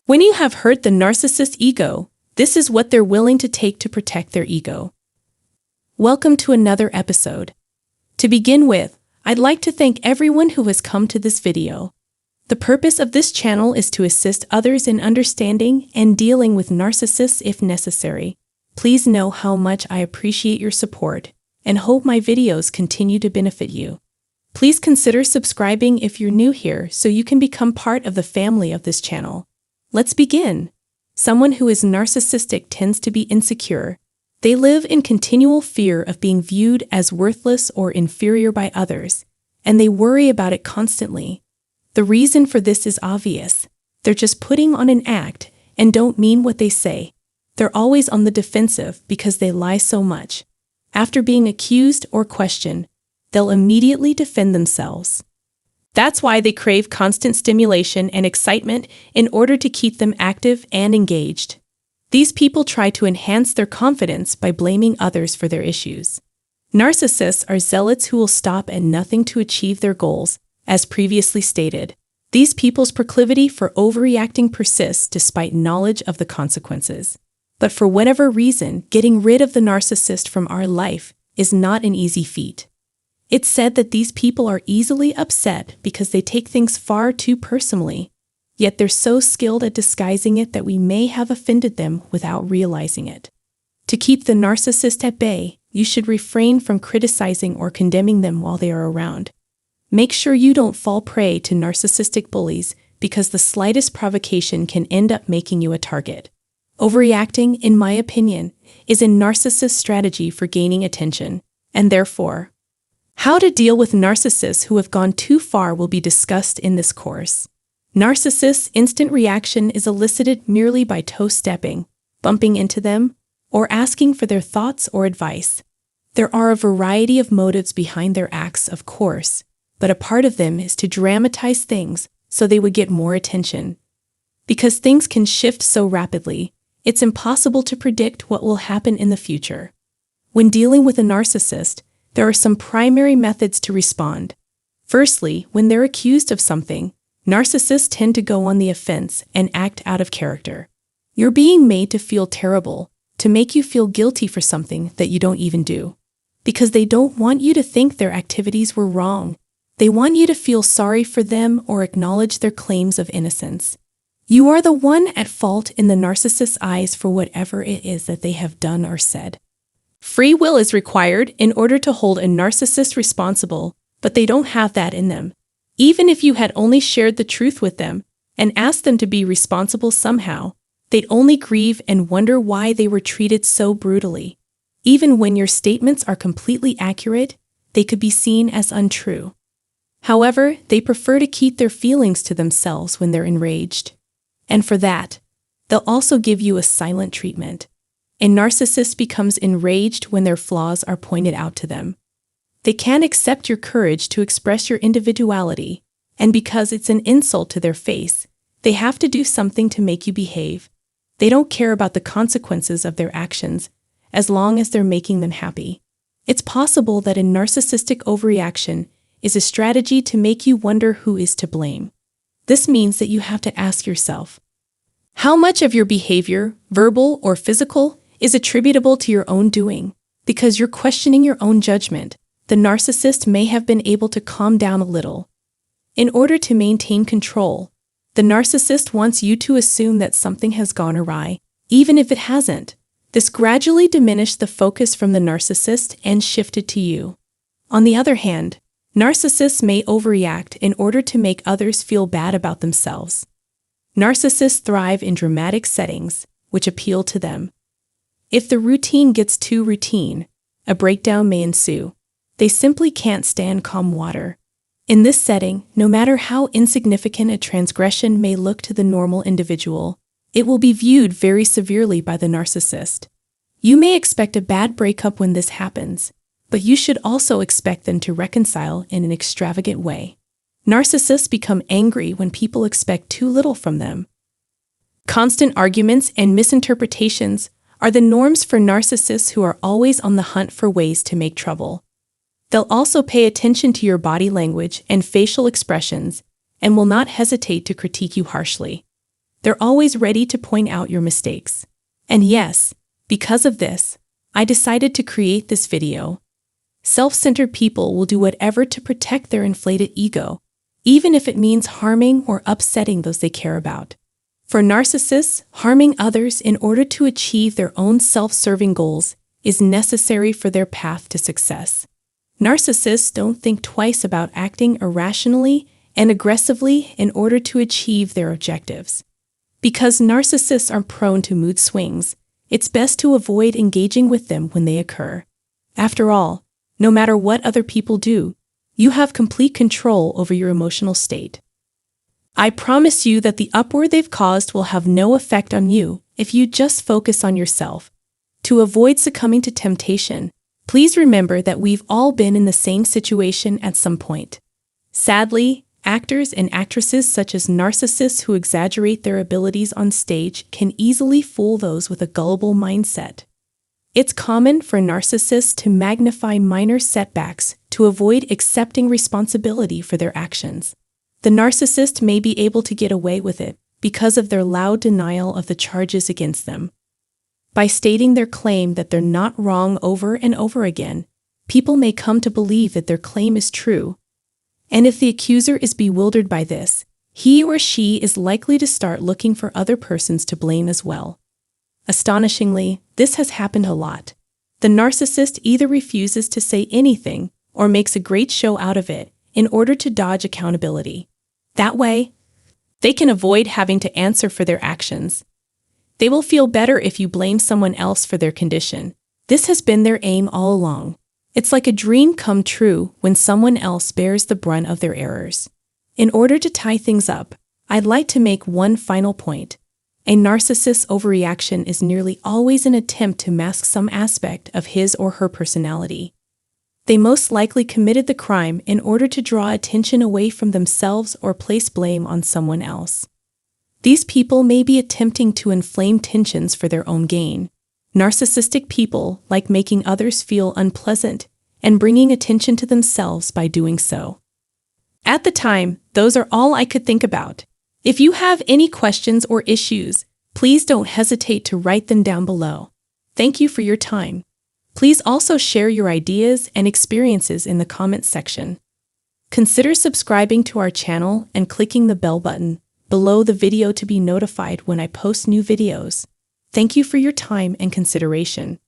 When you have hurt the narcissist ego, this is what they're willing to take to protect their ego. Welcome to another episode. To begin with, I'd like to thank everyone who has come to this video. The purpose of this channel is to assist others in understanding and dealing with narcissists if necessary. Please know how much I appreciate your support and hope my videos continue to benefit you. Please consider subscribing if you're new here so you can become part of the family of this channel. Let's begin. Someone who is narcissistic tends to be insecure. They live in continual fear of being viewed as worthless or inferior by others, and they worry about it constantly. The reason for this is obvious. They're just putting on an act and don't mean what they say. They're always on the defensive because they lie so much. After being accused or questioned, they'll immediately defend themselves. That's why they crave constant stimulation and excitement in order to keep them active and engaged. These people try to enhance their confidence by blaming others for their issues. Narcissists are zealots who will stop at nothing to achieve their goals, as previously stated. These people's proclivity for overreacting persists despite knowledge of the consequences. But for whatever reason, getting rid of the narcissist from our life is not an easy feat. It's said that these people are easily upset because they take things far too personally, yet they're so skilled at disguising it that we may have offended them without realizing it. To keep the narcissist at bay, you should refrain from criticizing or condemning them while they are around. Make sure you don't fall prey to narcissistic bullies because the slightest provocation can end up making you a target. Overreacting, in my opinion, is a narcissist strategy for gaining attention, and therefore, how to deal with narcissists who have gone too far will be discussed in this course. Narcissists' instant reaction is elicited merely by toe-stepping, bumping into them, or asking for their thoughts or advice. There are a variety of motives behind their acts, of course, but a part of them is to dramatize things so they would get more attention. Because things can shift so rapidly, it's impossible to predict what will happen in the future. When dealing with a narcissist, there are some primary methods to respond. Firstly, when they're accused of something, narcissists tend to go on the offense and act out of character. You're being made to feel terrible, to make you feel guilty for something that you don't even do. Because they don't want you to think their activities were wrong. They want you to feel sorry for them or acknowledge their claims of innocence. You are the one at fault in the narcissist's eyes for whatever it is that they have done or said. Free will is required in order to hold a narcissist responsible, but they don't have that in them. Even if you had only shared the truth with them and asked them to be responsible somehow, they'd only grieve and wonder why they were treated so brutally. Even when your statements are completely accurate, they could be seen as untrue. However, they prefer to keep their feelings to themselves when they're enraged. And for that, they'll also give you a silent treatment. A narcissist becomes enraged when their flaws are pointed out to them. They can't accept your courage to express your individuality, and because it's an insult to their face, they have to do something to make you behave. They don't care about the consequences of their actions, as long as they're making them happy. It's possible that a narcissistic overreaction is a strategy to make you wonder who is to blame. This means that you have to ask yourself, how much of your behavior, verbal or physical, is attributable to your own doing? Because you're questioning your own judgment, the narcissist may have been able to calm down a little. In order to maintain control, the narcissist wants you to assume that something has gone awry, even if it hasn't. This gradually diminished the focus from the narcissist and shifted to you. On the other hand, narcissists may overreact in order to make others feel bad about themselves. Narcissists thrive in dramatic settings, which appeal to them. If the routine gets too routine, a breakdown may ensue. They simply can't stand calm water. In this setting, no matter how insignificant a transgression may look to the normal individual, it will be viewed very severely by the narcissist. You may expect a bad breakup when this happens, but you should also expect them to reconcile in an extravagant way. Narcissists become angry when people expect too little from them. Constant arguments and misinterpretations are the norms for narcissists who are always on the hunt for ways to make trouble. They'll also pay attention to your body language and facial expressions and will not hesitate to critique you harshly. They're always ready to point out your mistakes. And yes, because of this, I decided to create this video. Self-centered people will do whatever to protect their inflated ego, even if it means harming or upsetting those they care about. For narcissists, harming others in order to achieve their own self-serving goals is necessary for their path to success. Narcissists don't think twice about acting irrationally and aggressively in order to achieve their objectives. Because narcissists are prone to mood swings, it's best to avoid engaging with them when they occur. After all, no matter what other people do, you have complete control over your emotional state. I promise you that the uproar they've caused will have no effect on you if you just focus on yourself. To avoid succumbing to temptation, please remember that we've all been in the same situation at some point. Sadly, actors and actresses such as narcissists who exaggerate their abilities on stage can easily fool those with a gullible mindset. It's common for narcissists to magnify minor setbacks to avoid accepting responsibility for their actions. The narcissist may be able to get away with it because of their loud denial of the charges against them. By stating their claim that they're not wrong over and over again, people may come to believe that their claim is true. And if the accuser is bewildered by this, he or she is likely to start looking for other persons to blame as well. Astonishingly, this has happened a lot. The narcissist either refuses to say anything or makes a great show out of it in order to dodge accountability. That way, they can avoid having to answer for their actions. They will feel better if you blame someone else for their condition. This has been their aim all along. It's like a dream come true when someone else bears the brunt of their errors. In order to tie things up, I'd like to make one final point. A narcissist's overreaction is nearly always an attempt to mask some aspect of his or her personality. They most likely committed the crime in order to draw attention away from themselves or place blame on someone else. These people may be attempting to inflame tensions for their own gain. Narcissistic people like making others feel unpleasant and bringing attention to themselves by doing so. At the time, those are all I could think about. If you have any questions or issues, please don't hesitate to write them down below. Thank you for your time. Please also share your ideas and experiences in the comments section. Consider subscribing to our channel and clicking the bell button below the video to be notified when I post new videos. Thank you for your time and consideration.